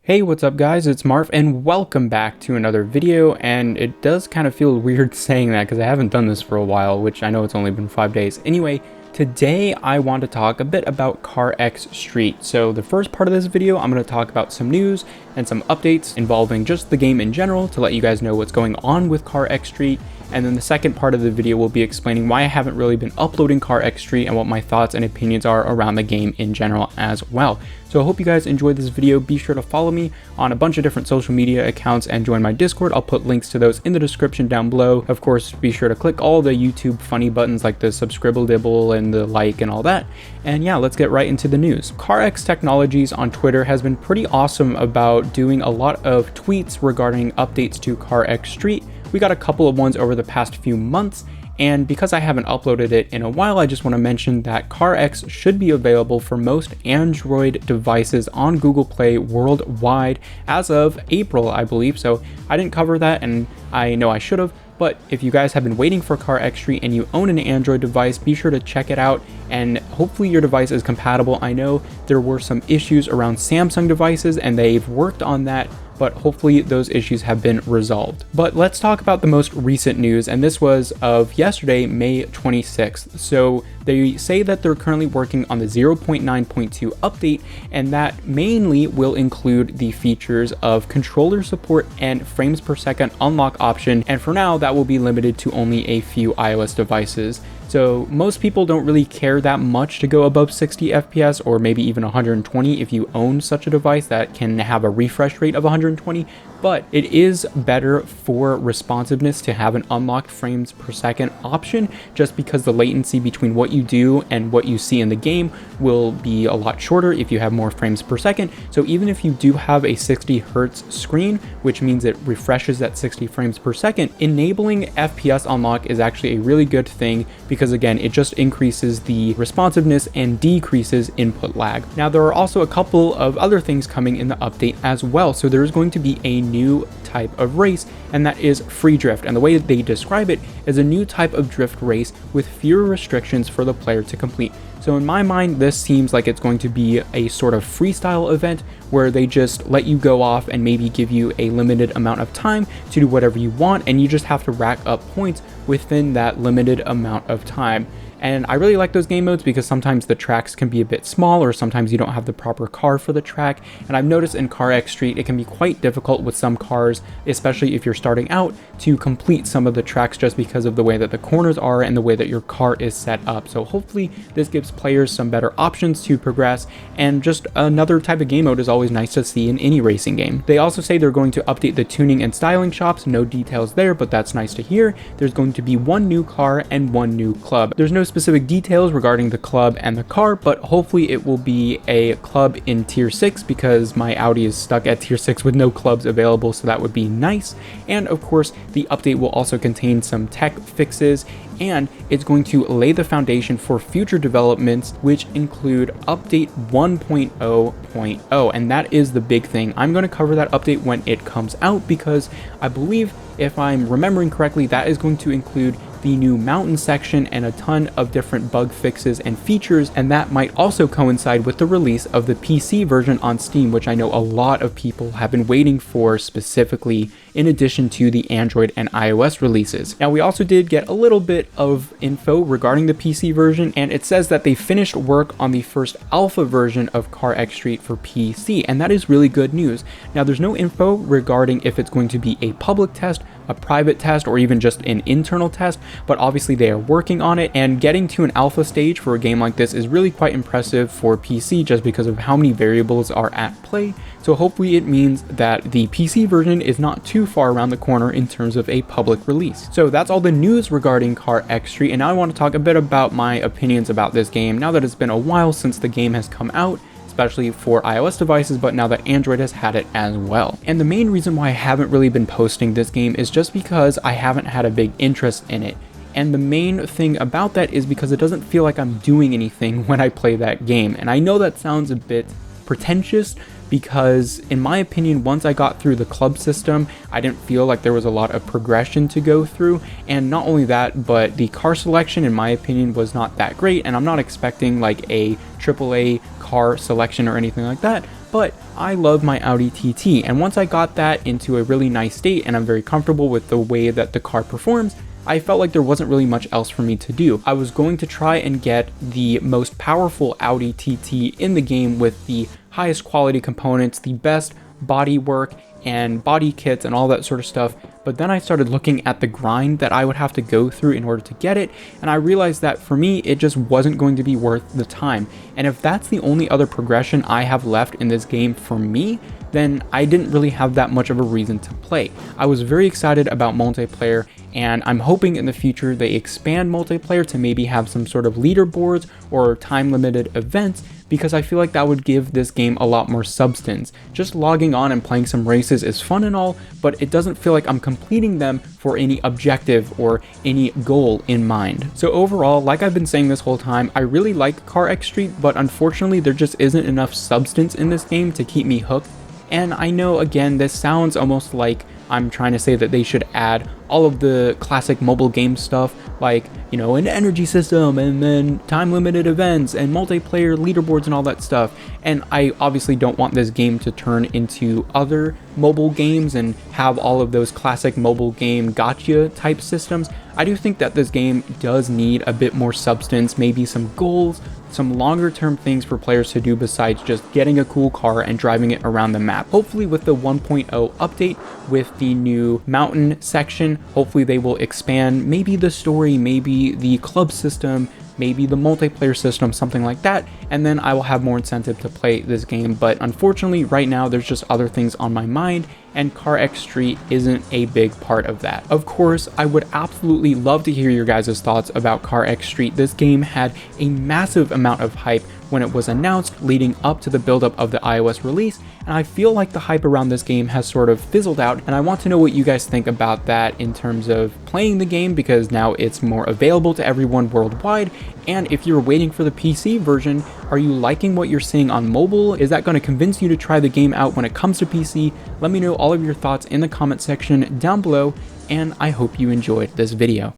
Hey, what's up guys, it's Marv and welcome back to another video. And it does kind of feel weird saying that because I haven't done this for a while, which I know it's only been 5 days. Anyway, today I want to talk a bit about CarX Street. So the first part of this video, I'm going to talk about some news and some updates involving just the game in general to let you guys know what's going on with CarX Street. And then the second part of the video will be explaining why I haven't really been uploading CarX Street and what my thoughts and opinions are around the game in general as well. So I hope you guys enjoyed this video. Be sure to follow me on a bunch of different social media accounts and join my Discord. I'll put links to those in the description down below. Of course, be sure to click all the YouTube funny buttons like the subscribble dibble and the like and all that. And yeah, let's get right into the news. CarX Technologies on Twitter has been pretty awesome about doing a lot of tweets regarding updates to CarX Street. We got a couple of ones over the past few months, and because I haven't uploaded it in a while, I just want to mention that CarX should be available for most Android devices on Google Play worldwide as of April, I believe. So I didn't cover that, and I know I should have, but if you guys have been waiting for CarX Street and you own an Android device, be sure to check it out, and hopefully your device is compatible. I know there were some issues around Samsung devices, and they've worked on that, but hopefully those issues have been resolved. But let's talk about the most recent news, and this was of yesterday, May 26th. So they say that they're currently working on the 0.9.2 update, and that mainly will include the features of controller support and frames per second unlock option, and for now that will be limited to only a few iOS devices. So most people don't really care that much to go above 60 FPS or maybe even 120 if you own such a device that can have a refresh rate of 120, but it is better for responsiveness to have an unlocked frames per second option, just because the latency between what you do and what you see in the game will be a lot shorter if you have more frames per second. So even if you do have a 60 Hertz screen, which means it refreshes at 60 frames per second, enabling FPS unlock is actually a really good thing, because again, it just increases the responsiveness and decreases input lag. Now, there are also a couple of other things coming in the update as well. So there's going to be a new type of race, and that is free drift. And the way that they describe it is a new type of drift race with fewer restrictions for the player to complete. So in my mind, this seems like it's going to be a sort of freestyle event where they just let you go off and maybe give you a limited amount of time to do whatever you want, and you just have to rack up points within that limited amount of time. And I really like those game modes because sometimes the tracks can be a bit small, or sometimes you don't have the proper car for the track. And I've noticed in CarX Street, it can be quite difficult with some cars, especially if you're starting out, to complete some of the tracks just because of the way that the corners are and the way that your car is set up. So hopefully this gives players some better options to progress, and just another type of game mode is always nice to see in any racing game. They also say they're going to update the tuning and styling shops. No details there, but that's nice to hear. There's going to be one new car and one new club. There's no specific details regarding the club and the car, but hopefully it will be a club in tier 6, because my Audi is stuck at tier 6 with no clubs available, so that would be nice. And of course, the update will also contain some tech fixes, and it's going to lay the foundation for future developments, which include update 1.0.0, and that is the big thing. I'm going to cover that update when it comes out, because I believe, if I'm remembering correctly, that is going to include the new mountain section and a ton of different bug fixes and features, and that might also coincide with the release of the PC version on Steam, which I know a lot of people have been waiting for, specifically in addition to the Android and iOS releases. Now, we also did get a little bit of info regarding the PC version, and it says that they finished work on the first alpha version of CarX Street for PC, and that is really good news. Now, there's no info regarding if it's going to be a public test, a private test, or even just an internal test, but obviously they are working on it, and getting to an alpha stage for a game like this is really quite impressive for PC, just because of how many variables are at play. So hopefully it means that the PC version is not too far around the corner in terms of a public release. So that's all the news regarding CarX Street, and now I want to talk a bit about my opinions about this game now that it's been a while since the game has come out, especially for iOS devices, but now that Android has had it as well. And the main reason why I haven't really been posting this game is just because I haven't had a big interest in it. And the main thing about that is because it doesn't feel like I'm doing anything when I play that game. And I know that sounds a bit pretentious, because in my opinion, once I got through the club system, I didn't feel like there was a lot of progression to go through. And not only that, but the car selection, in my opinion, was not that great, and I'm not expecting like a AAA car selection or anything like that, but I love my Audi TT, and once I got that into a really nice state and I'm very comfortable with the way that the car performs, I felt like there wasn't really much else for me to do. I was going to try and get the most powerful Audi TT in the game with the highest quality components, the best body work and body kits and all that sort of stuff, but then I started looking at the grind that I would have to go through in order to get it, and I realized that for me it just wasn't going to be worth the time. And if that's the only other progression I have left in this game for me, then I didn't really have that much of a reason to play. I was very excited about multiplayer, and I'm hoping in the future they expand multiplayer to maybe have some sort of leaderboards or time-limited events, because I feel like that would give this game a lot more substance. Just logging on and playing some races is fun and all, but it doesn't feel like I'm completing them for any objective or any goal in mind. So overall, like I've been saying this whole time, I really like CarX Street, but unfortunately there just isn't enough substance in this game to keep me hooked. And I know, again, this sounds almost like I'm trying to say that they should add all of the classic mobile game stuff, like, you know, an energy system and then time limited events and multiplayer leaderboards and all that stuff. And I obviously don't want this game to turn into other mobile games and have all of those classic mobile game gotcha type systems. I do think that this game does need a bit more substance, maybe some goals, some longer term things for players to do besides just getting a cool car and driving it around the map. Hopefully with the 1.0 update, with the new mountain section, hopefully they will expand maybe the story, maybe the club system, maybe the multiplayer system, something like that, and then I will have more incentive to play this game. But unfortunately right now there's just other things on my mind, and CarX Street isn't a big part of that. Of course, I would absolutely love to hear your guys' thoughts about CarX Street. This game had a massive amount of hype when it was announced leading up to the buildup of the iOS release, and I feel like the hype around this game has sort of fizzled out, and I want to know what you guys think about that in terms of playing the game, because now it's more available to everyone worldwide. And if you're waiting for the PC version, are you liking what you're seeing on mobile? Is that going to convince you to try the game out when it comes to PC? Let me know all of your thoughts in the comment section down below, and I hope you enjoyed this video.